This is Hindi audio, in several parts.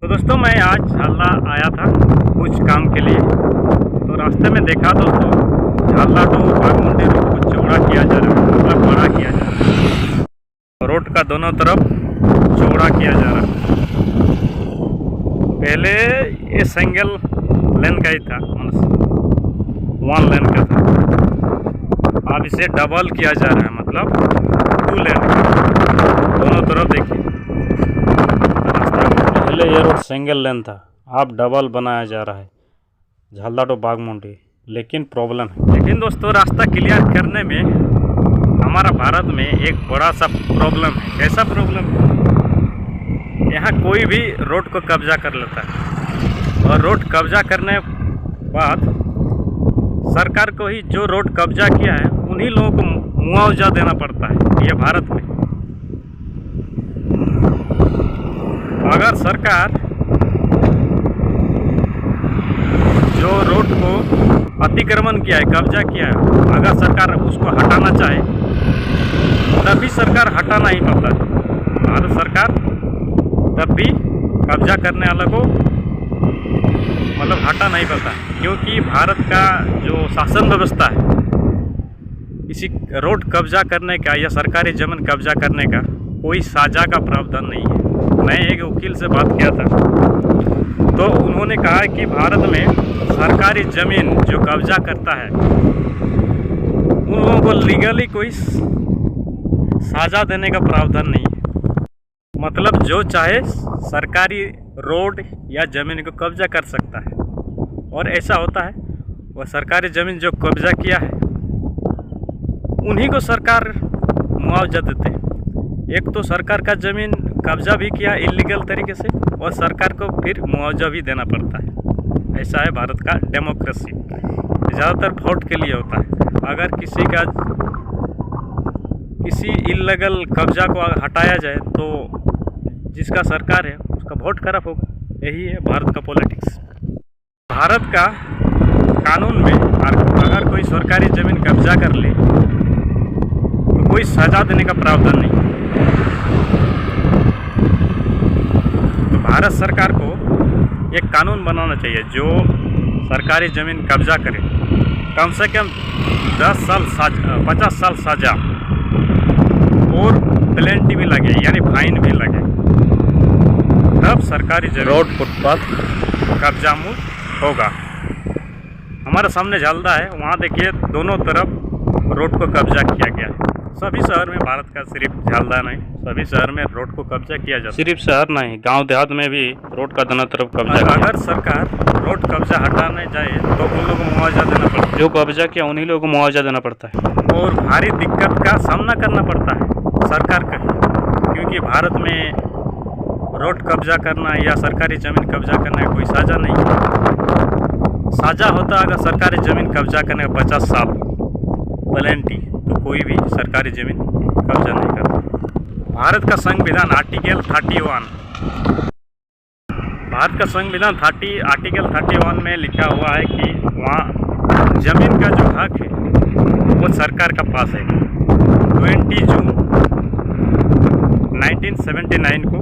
तो दोस्तों मैं आज झालदा आया था कुछ काम के लिए। तो रास्ते में देखा दोस्तों झालदा टू बागमुंडी रोड को चौड़ा किया जा रहा है, मतलब बड़ा किया जा रहा है। रोड का दोनों तरफ चौड़ा किया जा रहा है। पहले ये सिंगल लेन का ही था, वन लेन का था। अब इसे डबल किया जा रहा है, मतलब 2 लेन का। दोनों तरफ देखिए, पहले ये रोड सिंगल लेन था, अब डबल बनाया जा रहा है झालदा टू बागमुंडी। लेकिन प्रॉब्लम है, लेकिन दोस्तों रास्ता क्लियर करने में हमारा भारत में एक बड़ा सा प्रॉब्लम है। कैसा प्रॉब्लम है? यहाँ कोई भी रोड को कब्जा कर लेता है, और रोड कब्जा करने बाद सरकार को ही जो रोड कब्जा किया है उन्हीं लोगों को मुआवजा देना पड़ता है। ये भारत में अगर सरकार जो रोड को अतिक्रमण किया है, कब्जा किया है, अगर सरकार उसको हटाना चाहे तब भी सरकार हटा नहीं पाता है। भारत सरकार तब भी कब्जा करने वाला को मतलब हटा नहीं पाता, क्योंकि भारत का जो शासन व्यवस्था है, इसी रोड कब्जा करने का या सरकारी ज़मीन कब्जा करने का कोई साजा का प्रावधान नहीं है। मैं एक वकील से बात किया था, तो उन्होंने कहा कि भारत में सरकारी ज़मीन जो कब्जा करता है उन लोगों को लीगली कोई साजा देने का प्रावधान नहीं है। मतलब जो चाहे सरकारी रोड या ज़मीन को कब्जा कर सकता है, और ऐसा होता है वह सरकारी ज़मीन जो कब्जा किया है उन्हीं को सरकार मुआवजा देते हैं। एक तो सरकार का ज़मीन कब्जा भी किया इलीगल तरीके से, और सरकार को फिर मुआवजा भी देना पड़ता है। ऐसा है भारत का डेमोक्रेसी। ज़्यादातर वोट के लिए होता है। अगर किसी इलीगल कब्जा को हटाया जाए तो जिसका सरकार है उसका वोट खराब होगा। यही है भारत का पॉलिटिक्स। भारत का कानून में अगर कोई सरकारी ज़मीन कब्जा कर ले तो कोई सजा देने का प्रावधान नहीं। तो भारत सरकार को एक कानून बनाना चाहिए जो सरकारी ज़मीन कब्जा करे, कम से कम 10 साल 50 साल सजा और पेनल्टी भी लगे, यानी फाइन भी लगे, तब सरकारी रोड फुटपाथ कब्जा मुक्त होगा। हमारे सामने झालदा है, वहाँ देखिए दोनों तरफ रोड को कब्जा किया गया है। सभी शहर में भारत का, सिर्फ झालदा नहीं, सभी शहर में रोड को कब्जा किया जाता है। सिर्फ शहर नहीं, गांव देहात में भी रोड का दोनों तरफ कब्जा। अगर सरकार रोड कब्जा हटाने जाए तो उन लोगों को मुआवजा देना पड़ता है। जो कब्जा किया उन्हीं लोगों को मुआवजा देना पड़ता है, और भारी दिक्कत का सामना करना पड़ता है सरकार का, क्योंकि भारत में रोड कब्जा करना या सरकारी ज़मीन कब्जा करने का कोई साजा नहीं है। साजा होता अगर सरकारी ज़मीन कब्जा करने का 50 साल पेनल्टी, तो कोई भी सरकारी ज़मीन कब्जा नहीं करता। भारत का संविधान आर्टिकल 31, भारत का संविधान आर्टिकल 31 में लिखा हुआ है कि वहाँ ज़मीन का जो हक है वो सरकार का पास है। 20 जून 1979 को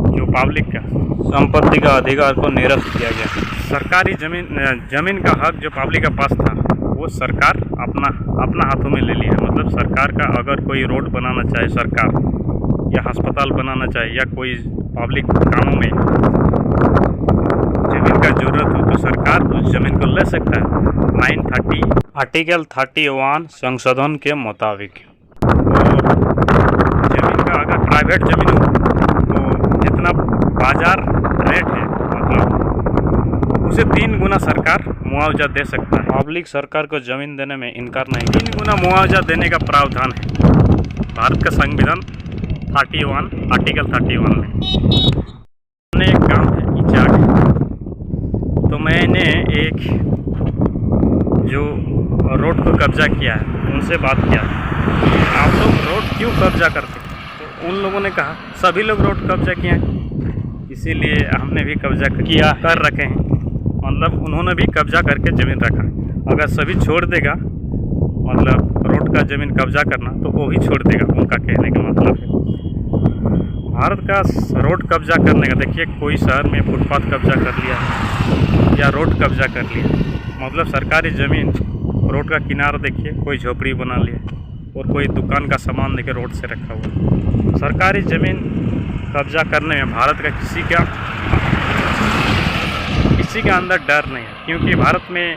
जो पब्लिक का संपत्ति का अधिकार को निरस्त किया गया। सरकारी ज़मीन का हक जो पब्लिक का पास था वो सरकार अपना हाथों में ले लिया। मतलब सरकार का अगर कोई रोड बनाना चाहे सरकार, या अस्पताल बनाना चाहे, या कोई पब्लिक कामों में ज़मीन का ज़रूरत हो तो सरकार उस ज़मीन को ले सकता है। 930 आर्टिकल 31 संशोधन के मुताबिक। और ज़मीन का अगर प्राइवेट ज़मीन हो तो जितना बाजार रेट है, मतलब उसे 3 गुना सरकार मुआवजा दे सकता है। पब्लिक सरकार को ज़मीन देने में इनकार नहीं, 3 गुना मुआवजा देने का प्रावधान है भारत का संविधान 31 आर्टिकल 31 में। मैंने एक गांव है इचाक, तो मैंने एक जो रोड को कब्जा किया है उनसे बात किया, आप लोग रोड क्यों कब्जा करते? तो उन लोगों ने कहा सभी लोग रोड कब्जा किए हैं, इसीलिए हमने भी कब्जा कर रखे हैं। मतलब उन्होंने भी कब्जा करके ज़मीन रखा। अगर सभी छोड़ देगा, मतलब रोड का ज़मीन कब्जा करना, तो वो भी छोड़ देगा। उनका कहने का मतलब है भारत का रोड कब्जा करने का, देखिए कोई शहर में फुटपाथ कब्जा कर लिया या रोड कब्जा कर लिया, मतलब सरकारी ज़मीन रोड का किनारा देखिए कोई झोपड़ी बना लिया और कोई दुकान का सामान लेकर रोड से रखा हुआ। सरकारी ज़मीन कब्जा करने में भारत का किसी के अंदर डर नहीं है, क्योंकि भारत में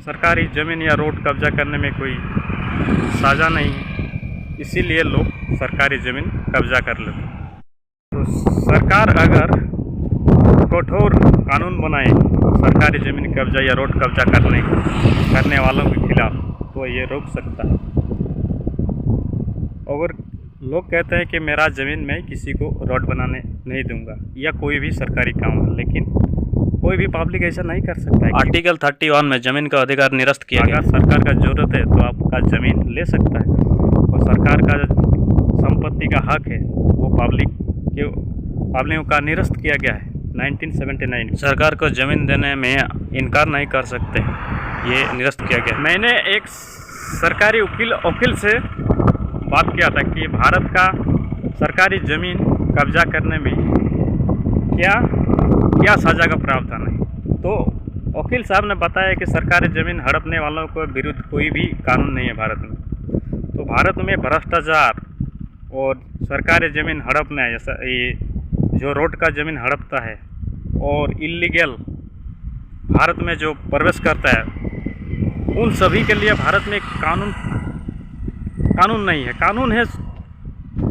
सरकारी ज़मीन या रोड कब्जा करने में कोई साझा नहीं है, इसीलिए लोग सरकारी ज़मीन कब्जा कर लेते हैं। तो सरकार अगर कठोर कानून बनाए सरकारी ज़मीन कब्जा या रोड कब्जा करने वालों के खिलाफ, तो ये रोक सकता है। अगर लोग कहते हैं कि मेरा ज़मीन मैं किसी को रोड बनाने नहीं दूंगा या कोई भी सरकारी काम है, लेकिन कोई भी पब्लिक ऐसा नहीं कर सकता है। आर्टिकल 31 में ज़मीन का अधिकार निरस्त किया गया। अगर सरकार का ज़रूरत है तो आपका ज़मीन ले सकता है, और सरकार का संपत्ति का हक है वो पब्लिकों का निरस्त किया गया है 1979। सरकार को ज़मीन देने में इनकार नहीं कर सकते, ये निरस्त किया गया। मैंने एक सरकारी वकील से बात किया था कि भारत का सरकारी ज़मीन कब्जा करने में क्या सज़ा का प्रावधान है। तो वकील साहब ने बताया कि सरकारी ज़मीन हड़पने वालों के विरुद्ध कोई भी कानून नहीं है भारत में। तो भारत में भ्रष्टाचार और सरकारी ज़मीन हड़पना, जैसा ये जो रोड का ज़मीन हड़पता है और इल्लीगल भारत में जो प्रवेश करता है, उन सभी के लिए भारत में कानून नहीं है। कानून है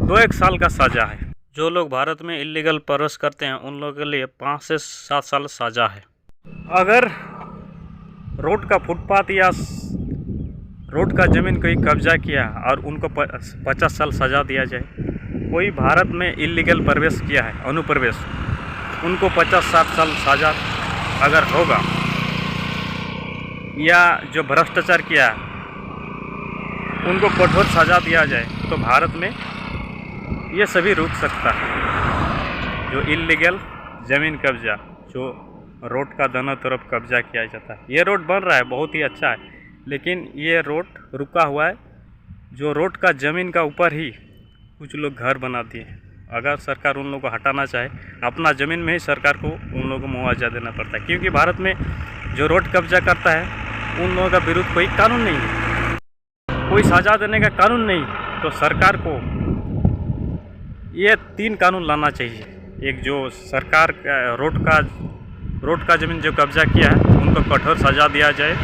2-1 साल का सज़ा है। जो लोग भारत में इल्लीगल प्रवेश करते हैं उन लोगों के लिए 5 से 7 साल सज़ा है। अगर रोड का फुटपाथ या रोड का ज़मीन कोई कब्जा किया और उनको 50 साल सज़ा दिया जाए, कोई भारत में इल्लीगल प्रवेश किया है, अनुप्रवेश, उनको 50-60 साल सज़ा अगर होगा, या जो भ्रष्टाचार किया है उनको कठोर सज़ा दिया जाए, तो भारत में ये सभी रुक सकता है। जो इल्लीगल ज़मीन कब्जा, जो रोड का दोनों तरफ कब्जा किया जाता है, ये रोड बन रहा है, बहुत ही अच्छा है, लेकिन ये रोड रुका हुआ है। जो रोड का ज़मीन का ऊपर ही कुछ लोग घर बना दिए। अगर सरकार उन लोगों को हटाना चाहे, अपना ज़मीन में ही सरकार को उन लोगों को मुआवजा देना पड़ता है, क्योंकि भारत में जो रोड कब्जा करता है उन लोगों का विरुद्ध कोई कानून नहीं है, कोई सज़ा देने का कानून नहीं। तो सरकार को ये 3 कानून लाना चाहिए। एक, जो सरकार का रोड का ज़मीन जो कब्जा किया है उनको कठोर सज़ा दिया जाए,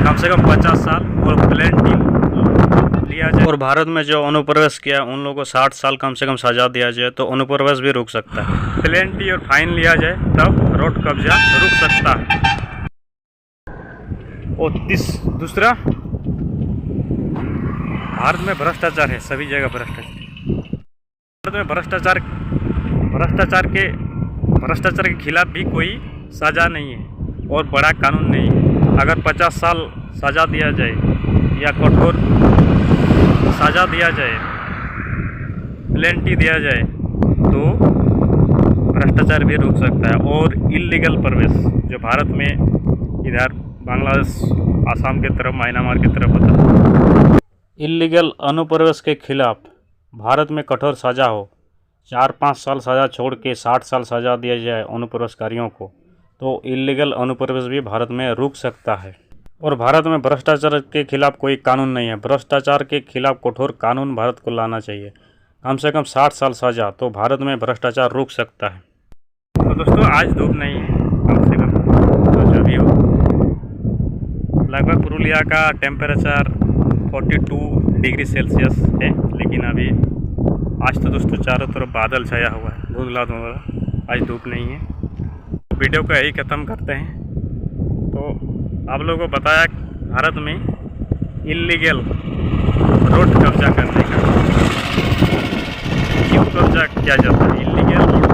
कम से कम 50 साल, और प्लेंटी लिया जाए। और भारत में जो अनुप्रवेश किया है उन लोगों को 60 साल कम से कम सज़ा दिया जाए, तो अनुप्रवेश भी रुक सकता है। प्लेंटी और फाइन लिया जाए तब रोड कब्जा रुक सकता है। और दूसरा, भारत में भ्रष्टाचार है, सभी जगह भ्रष्टाचार। भारत में भ्रष्टाचार के खिलाफ भी कोई सज़ा नहीं है और बड़ा कानून नहीं है। अगर 50 साल सज़ा दिया जाए या कठोर सज़ा दिया जाए, प्लेंटी दिया जाए, तो भ्रष्टाचार भी रुक सकता है। और इल्लीगल प्रवेश जो भारत में इधर बांग्लादेश, आसाम के तरफ, म्यांमार की तरफ होता है, इल्लीगल अनुप्रवेश के खिलाफ भारत में कठोर सज़ा हो, 4-5 साल सज़ा छोड़ के 60 साल सज़ा दिया जाए अनुप्रवेशकारियों को, तो इल्लीगल अनुप्रवेश भी भारत में रुक सकता है। और भारत में भ्रष्टाचार के खिलाफ कोई कानून नहीं है। भ्रष्टाचार के खिलाफ कठोर कानून भारत को लाना चाहिए, कम से कम 60 साल सज़ा, तो भारत में भ्रष्टाचार रुक सकता है। तो दोस्तों, आज धूप नहीं है, कम से कम तो जो भी हो, लगभग पुरुलिया का टेम्परेचर 42 डिग्री सेल्सियस है, लेकिन अभी आज तो दोस्तों चारों तरफ बादल छाया हुआ है, धुंधला, आज धूप नहीं है। वीडियो को यही ख़त्म करते हैं। तो आप लोगों को बताया भारत में इल्लीगल रोड कब्जा करने का, क्यों कब्जा किया जाता है, इल्लीगल रोड